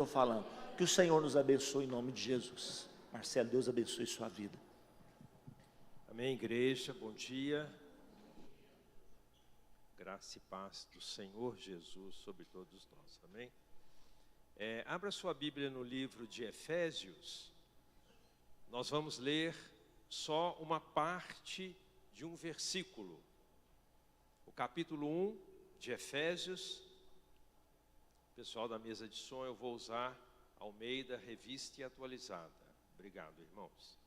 estou falando. Que o Senhor nos abençoe em nome de Jesus. Marcelo, Deus abençoe sua vida. Amém, igreja, bom dia. Graça e paz do Senhor Jesus sobre todos nós, amém? Abra sua Bíblia no livro de Efésios. Nós vamos ler só uma parte de um versículo. O capítulo 1 de Efésios. Pessoal da mesa de som, eu vou usar Almeida, Revista e Atualizada. Obrigado, irmãos.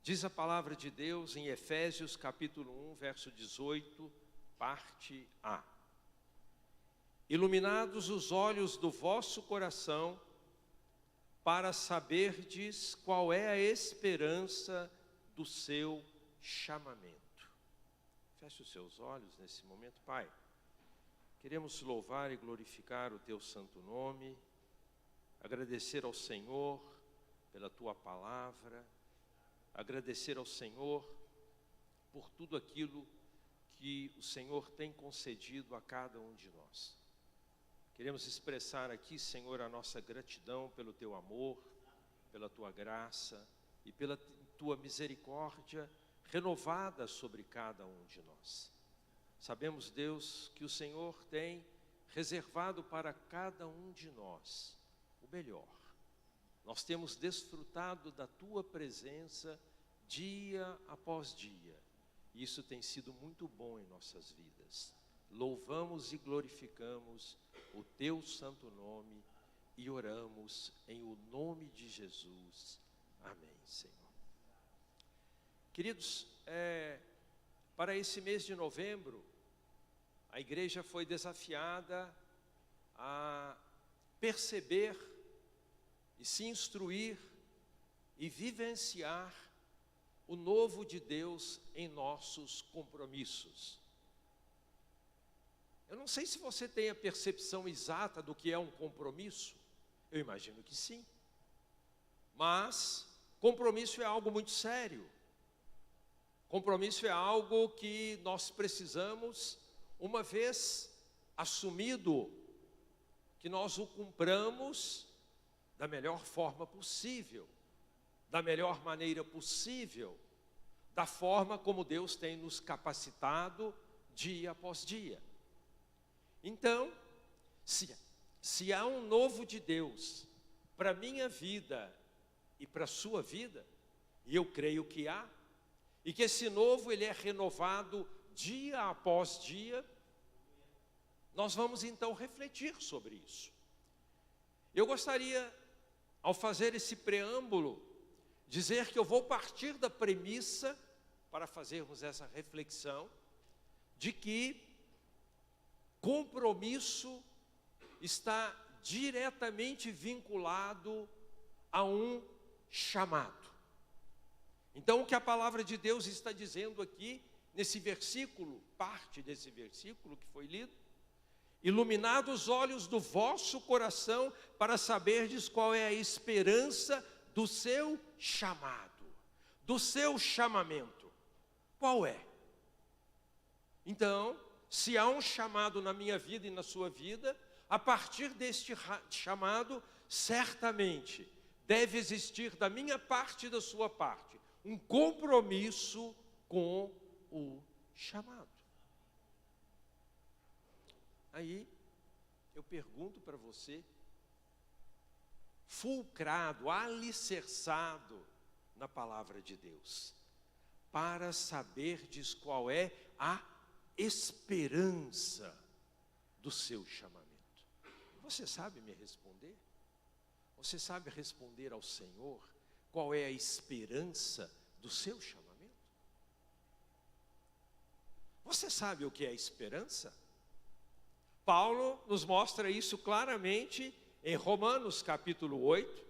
Diz a palavra de Deus em Efésios capítulo 1, verso 18, parte A. Iluminados os olhos do vosso coração, para saberdes qual é a esperança do seu chamamento. Feche os seus olhos nesse momento, Pai. Queremos louvar e glorificar o teu santo nome, agradecer ao Senhor pela tua palavra, agradecer ao Senhor por tudo aquilo que o Senhor tem concedido a cada um de nós. Queremos expressar aqui, Senhor, a nossa gratidão pelo teu amor, pela tua graça e pela tua misericórdia renovada sobre cada um de nós. Sabemos, Deus, que o Senhor tem reservado para cada um de nós o melhor. Nós temos desfrutado da tua presença dia após dia. E isso tem sido muito bom em nossas vidas. Louvamos e glorificamos o teu santo nome e oramos em o nome de Jesus. Amém, Senhor. Queridos, para esse mês de novembro, a igreja foi desafiada a perceber e se instruir e vivenciar o novo de Deus em nossos compromissos. Eu não sei se você tem a percepção exata do que é um compromisso. Eu imagino que sim. Mas compromisso é algo muito sério. Compromisso é algo que nós precisamos, uma vez assumido, que nós o cumpramos da melhor forma possível, da melhor maneira possível, da forma como Deus tem nos capacitado dia após dia. Então, se há um novo de Deus para a minha vida e para a sua vida, e eu creio que há, e que esse novo ele é renovado dia após dia, nós vamos então refletir sobre isso. Eu gostaria, ao fazer esse preâmbulo, dizer que eu vou partir da premissa, para fazermos essa reflexão, de que compromisso está diretamente vinculado a um chamado. Então, o que a palavra de Deus está dizendo aqui, nesse versículo, parte desse versículo que foi lido, iluminados os olhos do vosso coração, para saberdes qual é a esperança do seu chamado, do seu chamamento. Qual é? Então, se há um chamado na minha vida e na sua vida, a partir deste chamado, certamente deve existir da minha parte e da sua parte um compromisso com o chamado. Aí, eu pergunto para você, fulcrado, alicerçado na palavra de Deus, para saberdes qual é a esperança do seu chamamento. Você sabe me responder? Você sabe responder ao Senhor qual é a esperança do seu chamamento? Você sabe o que é esperança? Paulo nos mostra isso claramente em Romanos capítulo 8.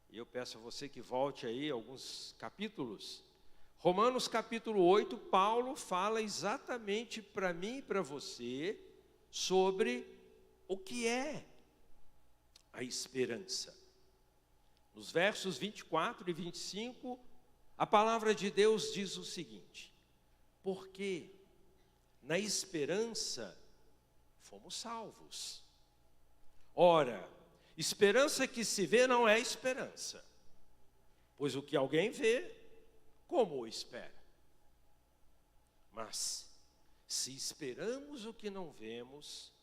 E eu peço a você que volte aí alguns capítulos. Romanos capítulo 8, Paulo fala exatamente para mim e para você sobre o que é a esperança. Nos versos 24 e 25, a palavra de Deus diz o seguinte: porque na esperança fomos salvos. Ora, esperança que se vê não é esperança, pois o que alguém vê, como o espera? Mas, se esperamos o que não vemos,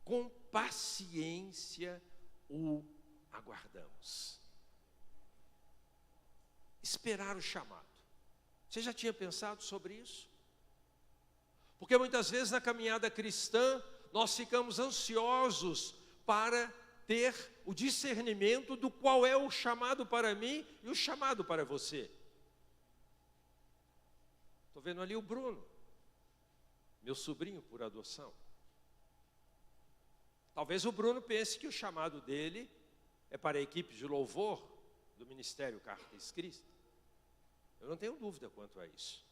com paciência o aguardamos. Esperar o chamado. Você já tinha pensado sobre isso? Porque muitas vezes na caminhada cristã, nós ficamos ansiosos para ter o discernimento do qual é o chamado para mim e o chamado para você. Estou vendo ali o Bruno, meu sobrinho por adoção. Talvez o Bruno pense que o chamado dele é para a equipe de louvor do Ministério Carta Escrita. Eu não tenho dúvida quanto a isso.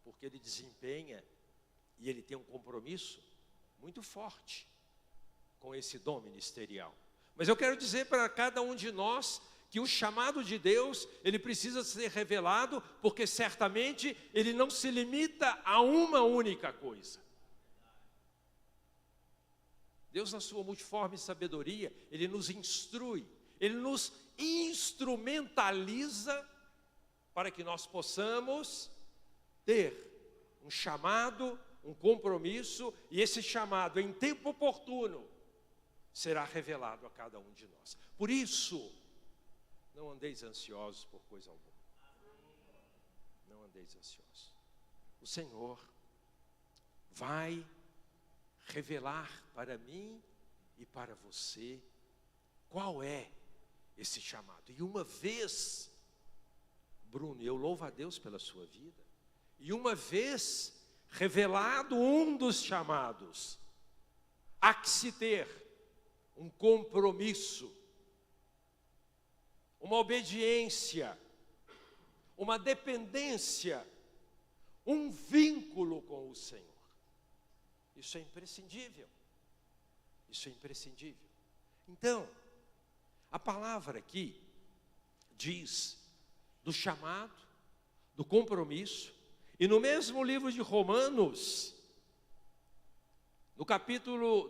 Porque ele desempenha e ele tem um compromisso muito forte com esse dom ministerial. Mas eu quero dizer para cada um de nós que o chamado de Deus, ele precisa ser revelado, porque certamente ele não se limita a uma única coisa. Deus, na sua multiforme sabedoria, ele nos instrui, ele nos instrumentaliza para que nós possamos ter um chamado, um compromisso, e esse chamado, em tempo oportuno, será revelado a cada um de nós. Por isso, não andeis ansiosos por coisa alguma. Não andeis ansiosos. O Senhor vai revelar para mim e para você qual é esse chamado. E uma vez, Bruno, eu louvo a Deus pela sua vida, e uma vez revelado um dos chamados, há que se ter um compromisso, uma obediência, uma dependência, um vínculo com o Senhor. Isso é imprescindível. Isso é imprescindível. Então, a palavra aqui diz do chamado, do compromisso, e no mesmo livro de Romanos, no capítulo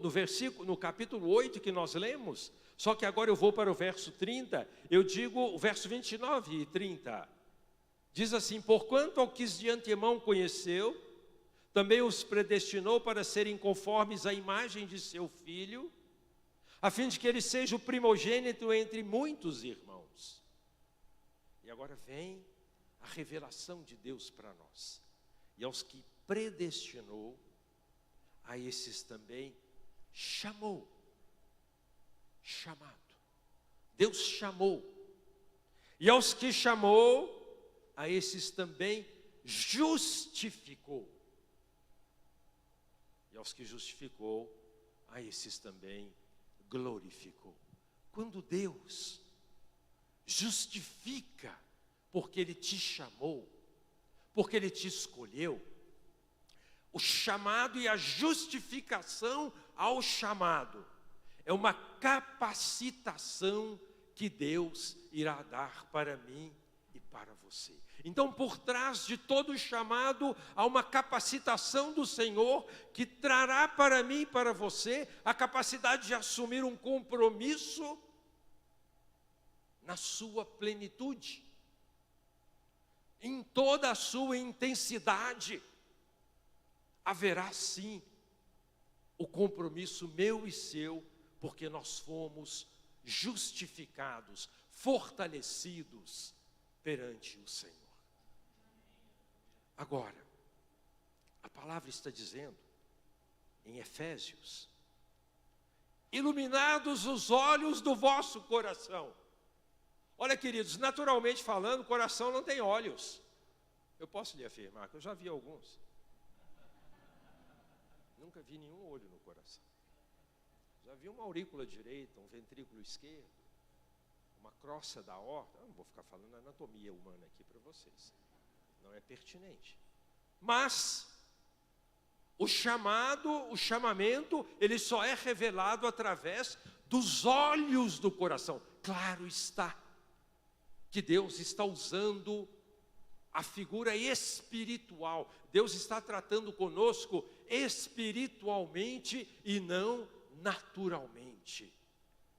8 que nós lemos, só que agora eu vou para o verso 30, eu digo o verso 29 e 30. Diz assim: porquanto ao que de antemão conheceu, também os predestinou para serem conformes à imagem de seu Filho, a fim de que ele seja o primogênito entre muitos irmãos. E agora vem a revelação de Deus para nós. E aos que predestinou, a esses também chamou. Chamado. Deus chamou. E aos que chamou, a esses também justificou. E aos que justificou, a esses também glorificou. Quando Deus justifica, porque Ele te chamou, porque Ele te escolheu, o chamado e a justificação ao chamado é uma capacitação que Deus irá dar para mim e para você. Então, por trás de todo chamado, há uma capacitação do Senhor que trará para mim e para você a capacidade de assumir um compromisso na sua plenitude, em toda a sua intensidade. Haverá sim o compromisso meu e seu, porque nós fomos justificados, fortalecidos perante o Senhor. Agora, a palavra está dizendo, em Efésios, iluminados os olhos do vosso coração. Olha, queridos, naturalmente falando, o coração não tem olhos. Eu posso lhe afirmar que eu já vi alguns. Nunca vi nenhum olho no coração. Já vi uma aurícula direita, um ventrículo esquerdo, uma crosta da aorta. Eu não vou ficar falando anatomia humana aqui para vocês. Não é pertinente. Mas o chamamento, ele só é revelado através dos olhos do coração. Claro está que Deus está usando a figura espiritual. Deus está tratando conosco espiritualmente e não naturalmente,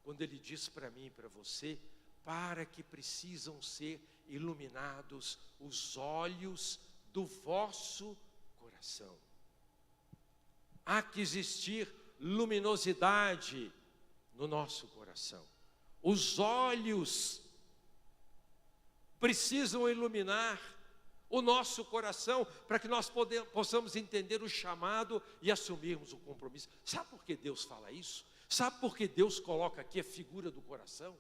quando ele diz para mim e para você, para que precisam ser iluminados os olhos do vosso coração. Há que existir luminosidade no nosso coração. Os olhos precisam iluminar o nosso coração para que nós possamos entender o chamado e assumirmos o compromisso. Sabe por que Deus fala isso? Sabe por que Deus coloca aqui a figura do coração?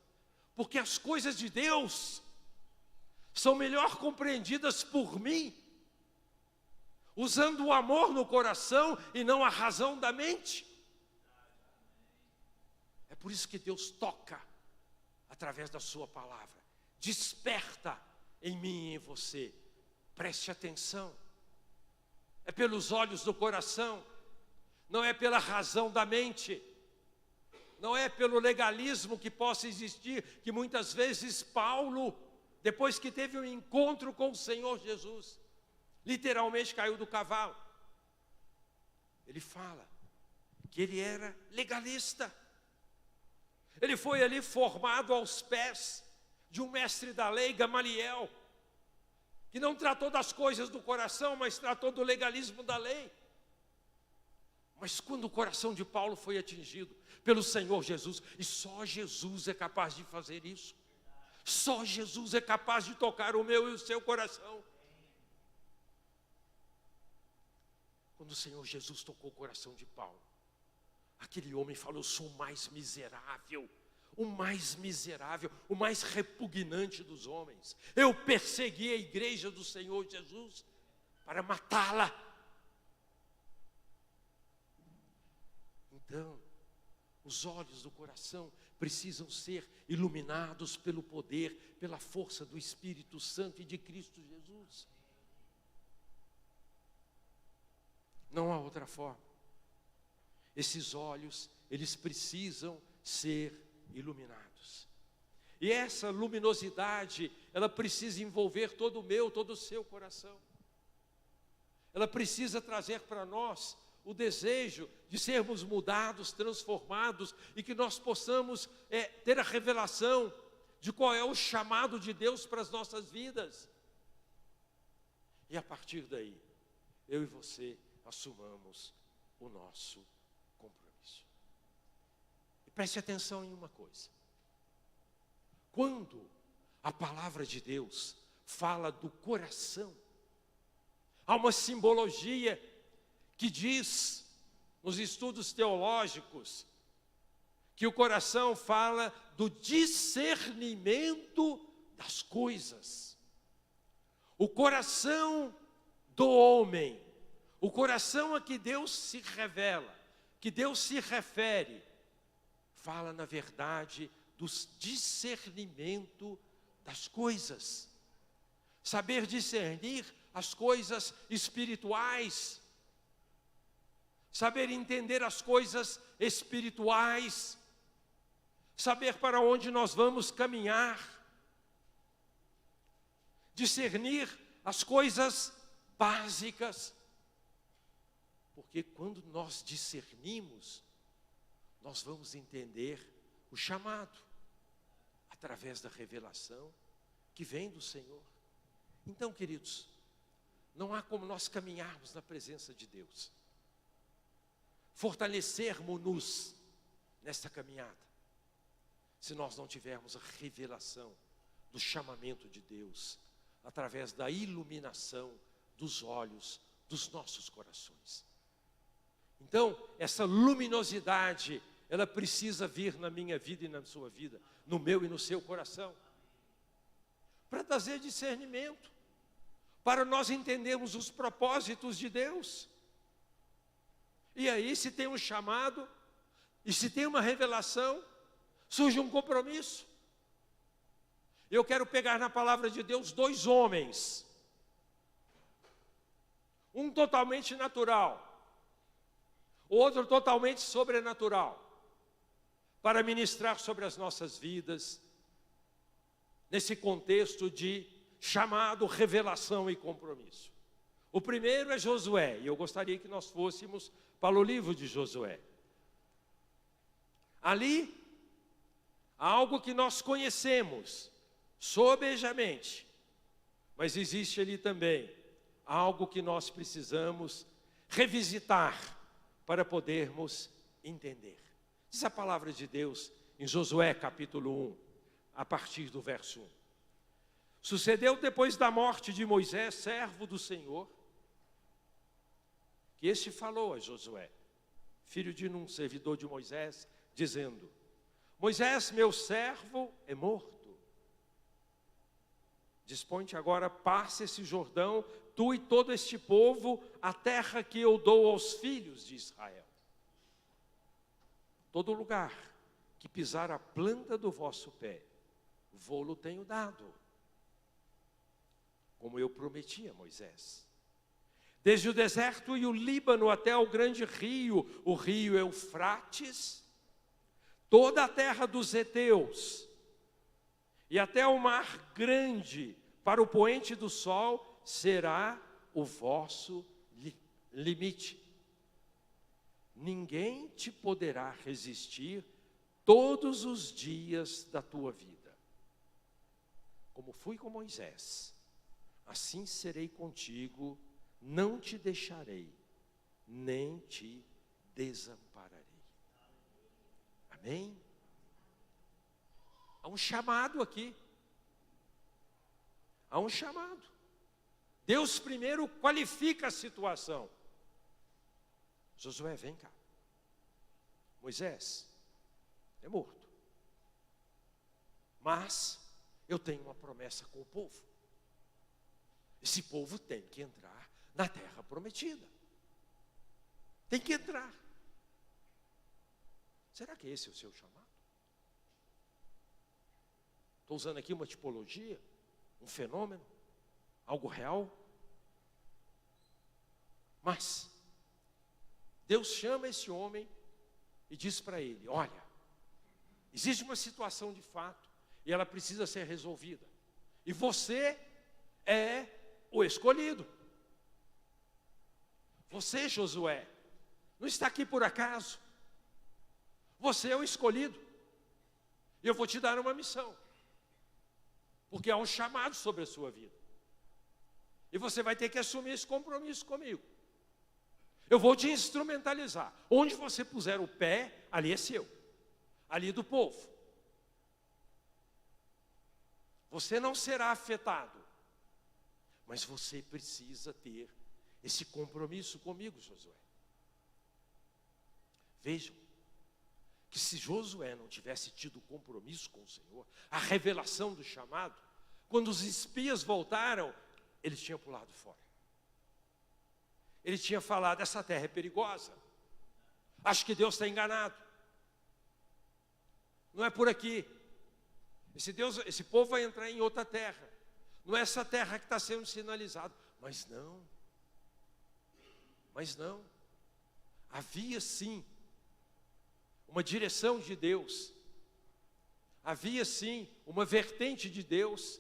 Porque as coisas de Deus são melhor compreendidas por mim, usando o amor no coração e não a razão da mente. É por isso que Deus toca através da sua palavra, desperta em mim e em você. Preste atenção, é pelos olhos do coração, não é pela razão da mente, não é pelo legalismo que possa existir, que muitas vezes Paulo, depois que teve um encontro com o Senhor Jesus, literalmente caiu do cavalo. Ele fala que ele era legalista, ele foi ali formado aos pés de um mestre da lei, Gamaliel, que não tratou das coisas do coração, mas tratou do legalismo da lei. Mas quando o coração de Paulo foi atingido pelo Senhor Jesus, e só Jesus é capaz de fazer isso, só Jesus é capaz de tocar o meu e o seu coração. Quando o Senhor Jesus tocou o coração de Paulo, aquele homem falou: eu sou o mais miserável, o mais miserável, o mais repugnante dos homens. Eu persegui a igreja do Senhor Jesus para matá-la. Então, os olhos do coração precisam ser iluminados pelo poder, pela força do Espírito Santo e de Cristo Jesus. Não há outra forma. Esses olhos, eles precisam ser iluminados. E essa luminosidade, ela precisa envolver todo o meu, todo o seu coração. Ela precisa trazer para nós o desejo de sermos mudados, transformados, e que nós possamos ter a revelação de qual é o chamado de Deus para as nossas vidas. E a partir daí, eu e você assumamos o nosso compromisso. E preste atenção em uma coisa. Quando a palavra de Deus fala do coração, há uma simbologia que diz, nos estudos teológicos, que o coração fala do discernimento das coisas. O coração do homem, o coração a que Deus se revela, que Deus se refere, fala na verdade do discernimento das coisas. Saber discernir as coisas espirituais, saber entender as coisas espirituais, saber para onde nós vamos caminhar, discernir as coisas básicas, porque quando nós discernimos, nós vamos entender o chamado, através da revelação que vem do Senhor. Então, queridos, não há como nós caminharmos na presença de Deus, fortalecermos-nos nesta caminhada, se nós não tivermos a revelação do chamamento de Deus, através da iluminação dos olhos dos nossos corações. Então, essa luminosidade, ela precisa vir na minha vida e na sua vida, no meu e no seu coração, para trazer discernimento, para nós entendermos os propósitos de Deus. E aí, se tem um chamado, e se tem uma revelação, surge um compromisso. Eu quero pegar na palavra de Deus 2 homens, um totalmente natural, o outro totalmente sobrenatural, para ministrar sobre as nossas vidas, nesse contexto de chamado, revelação e compromisso. O primeiro é Josué, e eu gostaria que nós fôssemos para o livro de Josué. Ali, há algo que nós conhecemos sobejamente, mas existe ali também algo que nós precisamos revisitar para podermos entender. Diz a palavra de Deus em Josué capítulo 1, a partir do verso 1. Sucedeu depois da morte de Moisés, servo do Senhor, que este falou a Josué, filho de Num, servidor de Moisés, dizendo: Moisés, meu servo, é morto. Dispõe-te agora, passe esse Jordão, tu e todo este povo, a terra que eu dou aos filhos de Israel. Todo lugar que pisar a planta do vosso pé, vou-lo tenho dado, como eu prometi a Moisés. Desde o deserto e o Líbano até o grande rio, o rio Eufrates, toda a terra dos heteus, e até o mar grande, para o poente do sol, será o vosso limite. Ninguém te poderá resistir todos os dias da tua vida. Como fui com Moisés, assim serei contigo, não te deixarei, nem te desampararei. Amém? Há um chamado aqui. Há um chamado. Deus primeiro qualifica a situação. Josué, vem cá. Moisés é morto. Mas eu tenho uma promessa com o povo. Esse povo tem que entrar na terra prometida. Tem que entrar. Será que esse é o seu chamado? Estou usando aqui uma tipologia, um fenômeno, algo real. Mas Deus chama esse homem e diz para ele: olha, existe uma situação de fato e ela precisa ser resolvida. E você é o escolhido. Você, Josué, não está aqui por acaso. Você é o escolhido. E eu vou te dar uma missão. Porque há um chamado sobre a sua vida. E você vai ter que assumir esse compromisso comigo. Eu vou te instrumentalizar. Onde você puser o pé, ali é seu. Ali é do povo. Você não será afetado. Mas você precisa ter esse compromisso comigo, Josué. Vejam que se Josué não tivesse tido compromisso com o Senhor, a revelação do chamado, quando os espias voltaram, eles tinham pulado fora. Ele tinha falado: essa terra é perigosa. Acho que Deus está enganado. Não é por aqui. Esse povo vai entrar em outra terra. Não é essa terra que está sendo sinalizada. Mas não. Havia sim uma direção de Deus. Havia sim uma vertente de Deus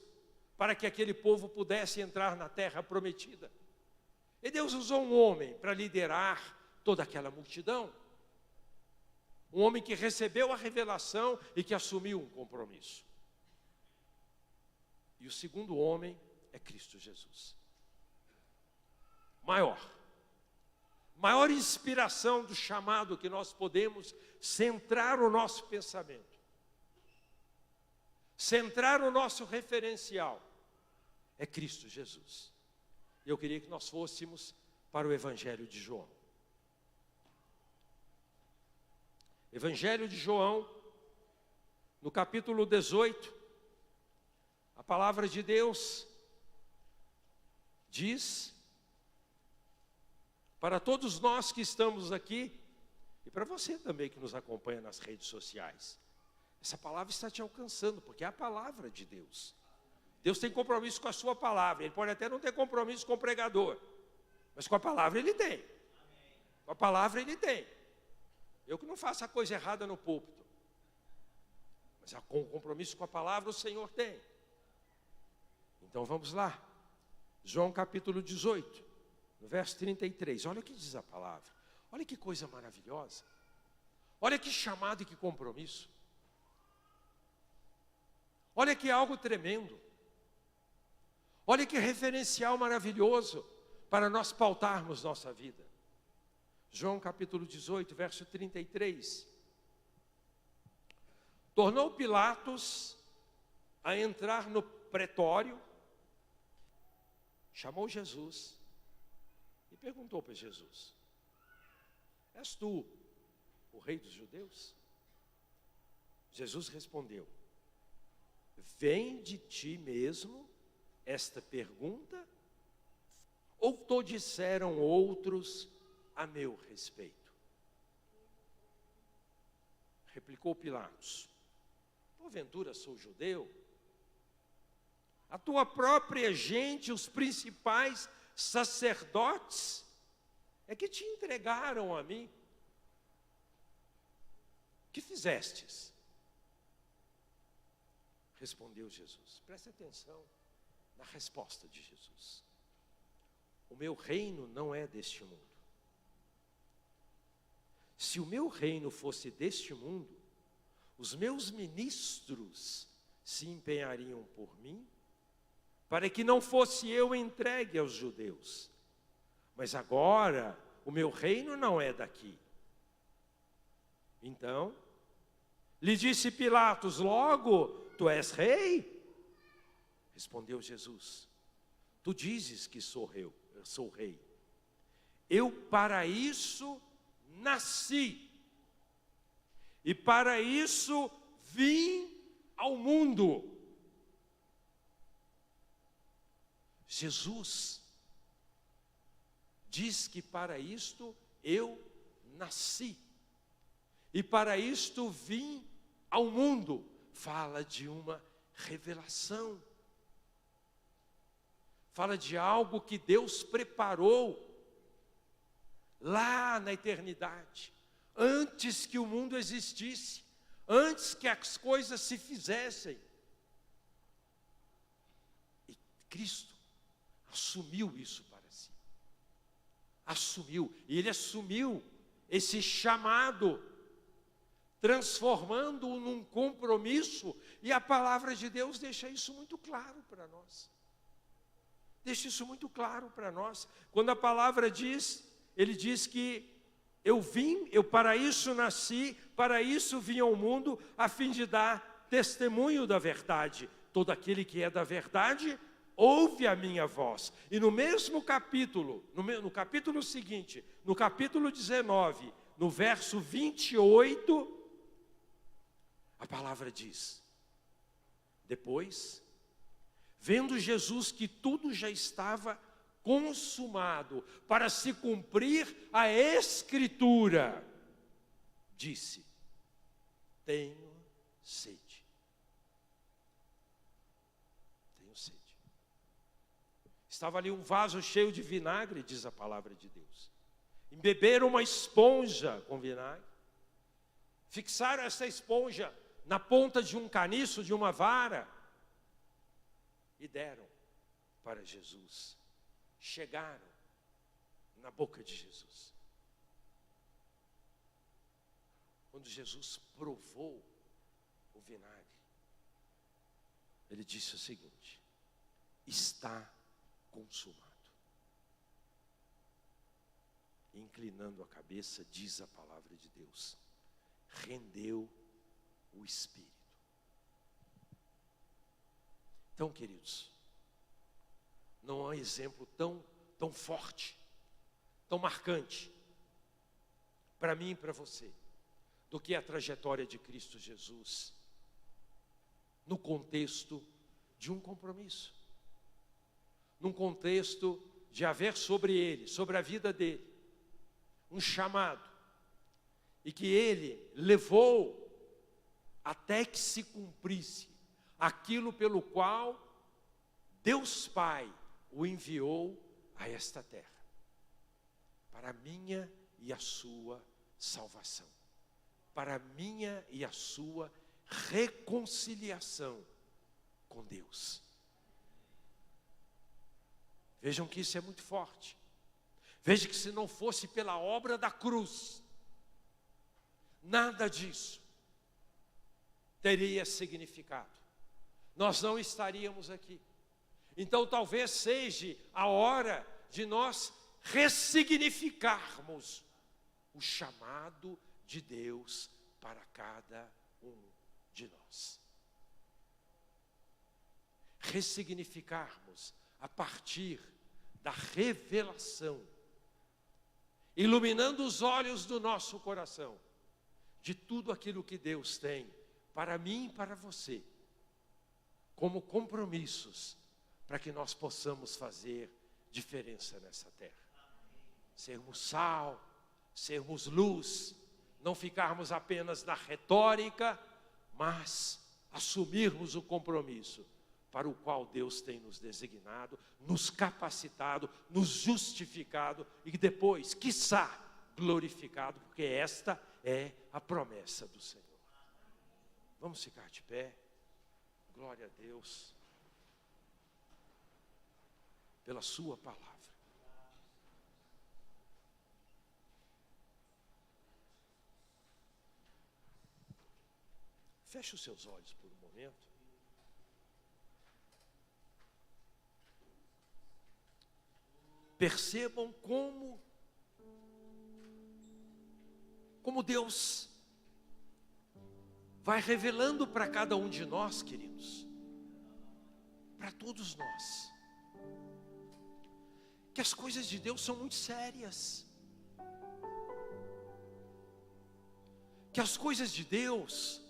para que aquele povo pudesse entrar na terra prometida. E Deus usou um homem para liderar toda aquela multidão. Um homem que recebeu a revelação e que assumiu um compromisso. E o segundo homem é Cristo Jesus. Maior inspiração do chamado que nós podemos centrar o nosso pensamento. Centrar o nosso referencial é Cristo Jesus. Eu queria que nós fôssemos para o Evangelho de João. Evangelho de João, no capítulo 18, a palavra de Deus diz, para todos nós que estamos aqui, e para você também que nos acompanha nas redes sociais, essa palavra está te alcançando, porque é a palavra de Deus. Deus tem compromisso com a sua palavra. Ele pode até não ter compromisso com o pregador, mas com a palavra ele tem. Com a palavra ele tem. Eu que não faço a coisa errada no púlpito, mas com o compromisso com a palavra o Senhor tem. Então vamos lá. João capítulo 18, no verso 33. Olha o que diz a palavra. Olha que coisa maravilhosa. Olha que chamado e que compromisso. Olha que algo tremendo. Olha que referencial maravilhoso para nós pautarmos nossa vida. João capítulo 18, verso 33. Tornou Pilatos a entrar no pretório, chamou Jesus e perguntou para Jesus: és tu o rei dos judeus? Jesus respondeu: vem de ti mesmo esta pergunta, ou te disseram outros a meu respeito? Replicou Pilatos: porventura sou judeu? A tua própria gente, os principais sacerdotes, é que te entregaram a mim. Que fizestes? Respondeu Jesus. Preste atenção na resposta de Jesus. O meu reino não é deste mundo. Se o meu reino fosse deste mundo, os meus ministros se empenhariam por mim, para que não fosse eu entregue aos judeus. Mas agora, o meu reino não é daqui. Então, lhe disse Pilatos: logo, tu és rei? Respondeu Jesus: tu dizes que sou rei. Eu para isso nasci, e para isso vim ao mundo. Jesus diz que para isto eu nasci, e para isto vim ao mundo. Fala de uma revelação, fala de algo que Deus preparou lá na eternidade, antes que o mundo existisse, antes que as coisas se fizessem. E Cristo assumiu isso para si. Assumiu, e Ele assumiu esse chamado, transformando-o num compromisso, e a palavra de Deus deixa isso muito claro para nós. Deixa isso muito claro para nós. Quando a palavra diz, Ele diz que eu para isso nasci, para isso vim ao mundo, a fim de dar testemunho da verdade. Todo aquele que é da verdade, ouve a minha voz. E no mesmo capítulo, no capítulo seguinte, no capítulo 19, no verso 28, a palavra diz: depois, vendo Jesus que tudo já estava consumado, para se cumprir a Escritura, disse: tenho sede. Tenho sede. Estava ali um vaso cheio de vinagre, diz a palavra de Deus. Embeberam uma esponja com vinagre, fixaram essa esponja na ponta de um caniço, de uma vara, e deram para Jesus. Chegaram na boca de Jesus. Quando Jesus provou o vinagre, Ele disse o seguinte: está consumado. Inclinando a cabeça, diz a palavra de Deus, rendeu o Espírito. Então, queridos, não há exemplo tão forte, tão marcante, para mim e para você, do que a trajetória de Cristo Jesus, no contexto de um compromisso, num contexto de haver sobre ele, sobre a vida dele, um chamado, e que ele levou até que se cumprisse aquilo pelo qual Deus Pai o enviou a esta terra, para a minha e a sua salvação, para a minha e a sua reconciliação com Deus. Vejam que isso é muito forte. Veja que se não fosse pela obra da cruz, nada disso teria significado. Nós não estaríamos aqui. Então talvez seja a hora de nós ressignificarmos o chamado de Deus para cada um de nós. Ressignificarmos a partir da revelação, iluminando os olhos do nosso coração, de tudo aquilo que Deus tem para mim e para você, como compromissos, para que nós possamos fazer diferença nessa terra. Sermos sal, sermos luz, não ficarmos apenas na retórica, mas assumirmos o compromisso para o qual Deus tem nos designado, nos capacitado, nos justificado e depois, quiçá, glorificado, porque esta é a promessa do Senhor. Vamos ficar de pé. Glória a Deus pela sua palavra. Feche os seus olhos por um momento. Percebam como Deus vai revelando para cada um de nós, queridos, para todos nós, que as coisas de Deus são muito sérias, que as coisas de Deus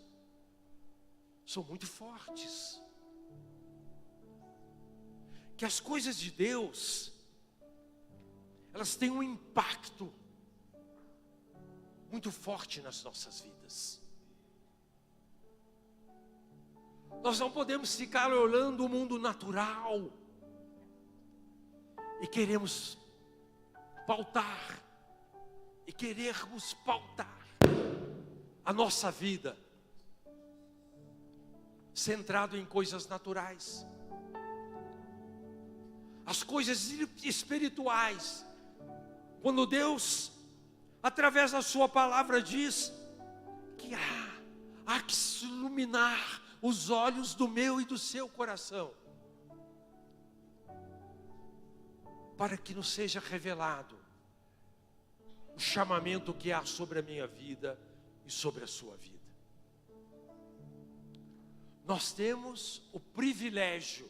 são muito fortes, que as coisas de Deus, elas têm um impacto muito forte nas nossas vidas. Nós não podemos ficar olhando o mundo natural e queremos pautar a nossa vida centrado em coisas naturais. As coisas espirituais, quando Deus, através da sua palavra, diz que há que se iluminar os olhos do meu e do seu coração, para que nos seja revelado o chamamento que há sobre a minha vida e sobre a sua vida. Nós temos o privilégio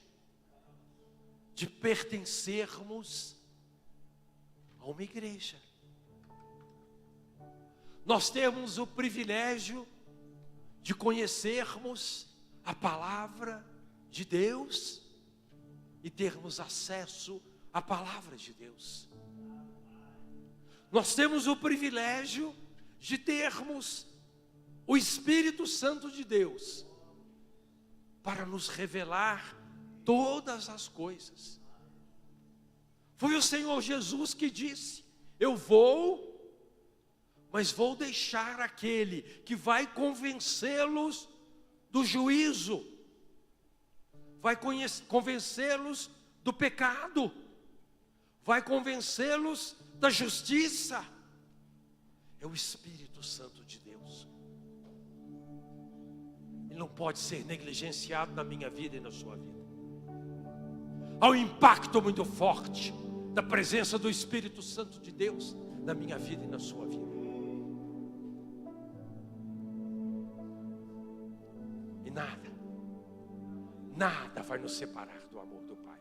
de pertencermos a uma igreja. Nós temos o privilégio de conhecermos a palavra de Deus e termos acesso à palavra de Deus. Nós temos o privilégio de termos o Espírito Santo de Deus para nos revelar todas as coisas. Foi o Senhor Jesus que disse: eu vou, mas vou deixar aquele que vai convencê-los do juízo, vai convencê-los do pecado, vai convencê-los da justiça. É o Espírito Santo de Deus. Ele não pode ser negligenciado na minha vida e na sua vida. Há um impacto muito forte da presença do Espírito Santo de Deus na minha vida e na sua vida. E nada vai nos separar do amor do Pai.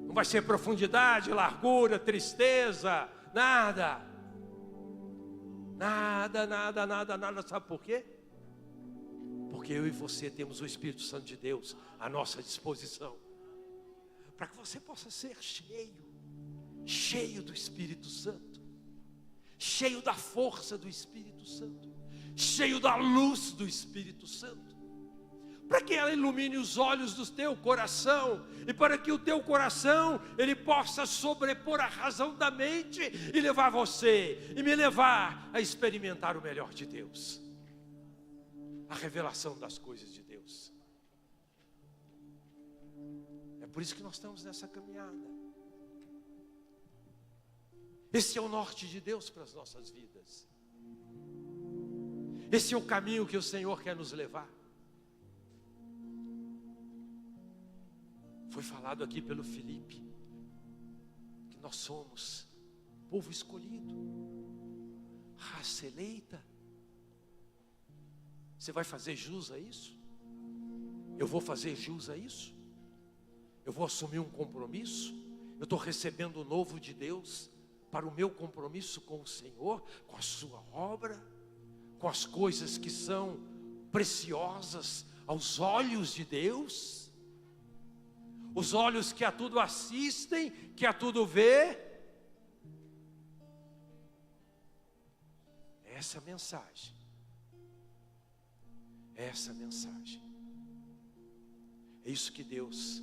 Não vai ser profundidade, largura, tristeza, nada. Nada. Sabe por quê? Porque eu e você temos o Espírito Santo de Deus à nossa disposição, para que você possa ser cheio do Espírito Santo, cheio da força do Espírito Santo, cheio da luz do Espírito Santo, para que ela ilumine os olhos do teu coração, e para que o teu coração, ele possa sobrepor a razão da mente, e levar você, e me levar a experimentar o melhor de Deus, a revelação das coisas de Deus. É por isso que nós estamos nessa caminhada. Esse é o norte de Deus para as nossas vidas. Esse é o caminho que o Senhor quer nos levar. Foi falado aqui pelo Felipe que nós somos povo escolhido, raça eleita. Você vai fazer jus a isso? Eu vou fazer jus a isso? Eu vou assumir um compromisso? Eu estou recebendo o novo de Deus para o meu compromisso com o Senhor, com a sua obra, com as coisas que são preciosas aos olhos de Deus, os olhos que a tudo assistem, que a tudo vê. Essa é a mensagem. Essa mensagem. É isso que Deus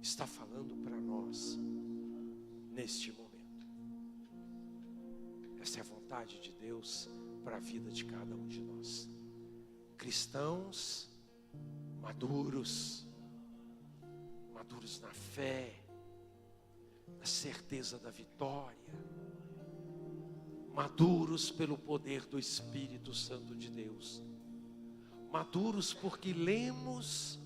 está falando para nós neste momento. Essa é a vontade de Deus para a vida de cada um de nós. Cristãos maduros, maduros na fé, na certeza da vitória, maduros pelo poder do Espírito Santo de Deus, maduros porque lemos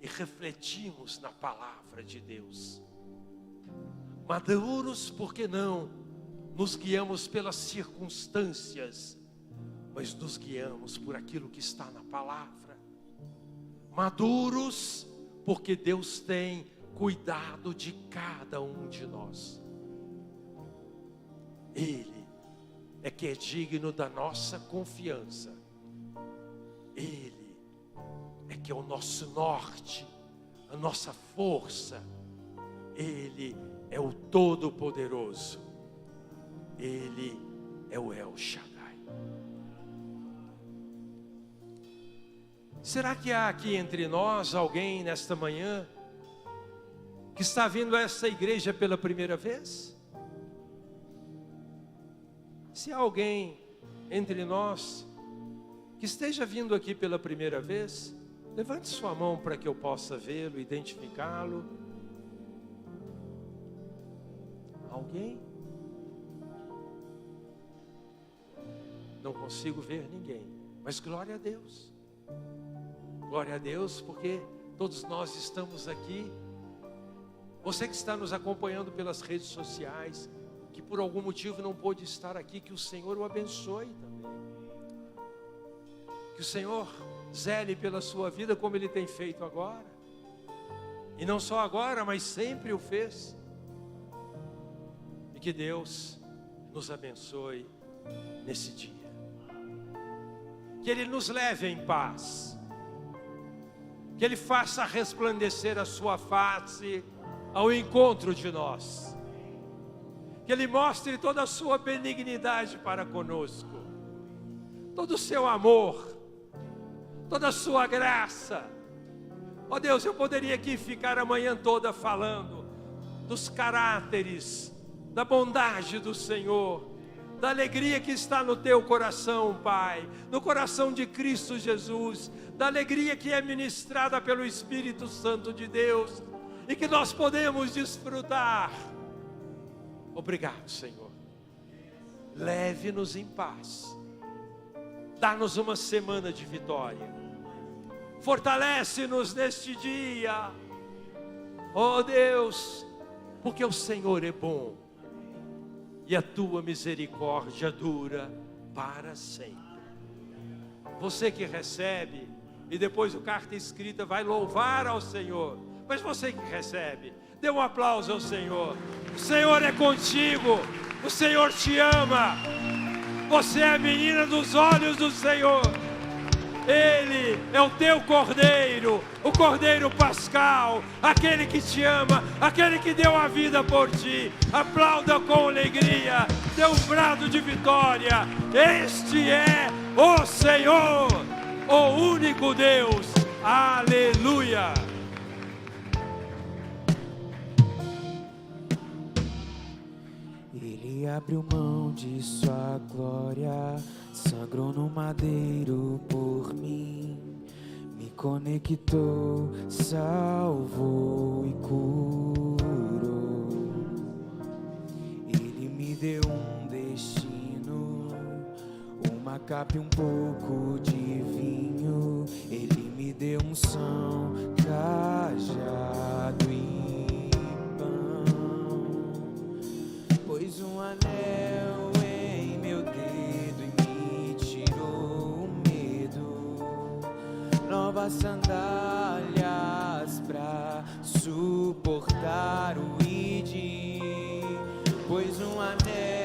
e refletimos na palavra de Deus, maduros porque não nos guiamos pelas circunstâncias, mas nos guiamos por aquilo que está na palavra, maduros porque Deus tem cuidado de cada um de nós. Ele é que é digno da nossa confiança. Ele é que é o nosso norte, a nossa força. Ele é o Todo-Poderoso. Ele é o El Shaddai. Será que há aqui entre nós alguém nesta manhã que está vindo a essa igreja pela primeira vez? Se há alguém entre nós que esteja vindo aqui pela primeira vez, levante sua mão para que eu possa vê-lo, identificá-lo. Alguém? Não consigo ver ninguém, mas glória a Deus. Glória a Deus, porque todos nós estamos aqui. Você que está nos acompanhando pelas redes sociais, que por algum motivo não pôde estar aqui, que o Senhor o abençoe também. Que o Senhor zele pela sua vida como Ele tem feito agora. E não só agora, mas sempre o fez. E que Deus nos abençoe nesse dia. Que Ele nos leve em paz. Que Ele faça resplandecer a sua face ao encontro de nós. Que Ele mostre toda a sua benignidade para conosco. Todo o seu amor. Toda a sua graça. Ó Deus, eu poderia aqui ficar a manhã toda falando dos caráteres, da bondade do Senhor, da alegria que está no teu coração, Pai, no coração de Cristo Jesus, da alegria que é ministrada pelo Espírito Santo de Deus e que nós podemos desfrutar. Obrigado, Senhor. Leve-nos em paz. Dá-nos uma semana de vitória. Fortalece-nos neste dia. Oh Deus, porque o Senhor é bom e a tua misericórdia dura para sempre. Você que recebe e depois o carta escrita vai louvar ao Senhor, mas você que recebe, dê um aplauso ao Senhor. O Senhor é contigo, o Senhor te ama, você é a menina dos olhos do Senhor. Ele é o teu Cordeiro, o Cordeiro Pascal, aquele que te ama, aquele que deu a vida por ti. Aplauda com alegria, dê um brado de vitória. Este é o Senhor, o único Deus. Aleluia. Ele abriu mão de sua glória, sangrou no madeiro por mim, me conectou, salvou e curou. Ele me deu um destino, uma uma capa e um pouco de vinho. Ele me deu unção, cajado e pão. Pôs um anel em meu dedo e me tirou o medo. Novas sandálias pra suportar o ide. Pôs um anel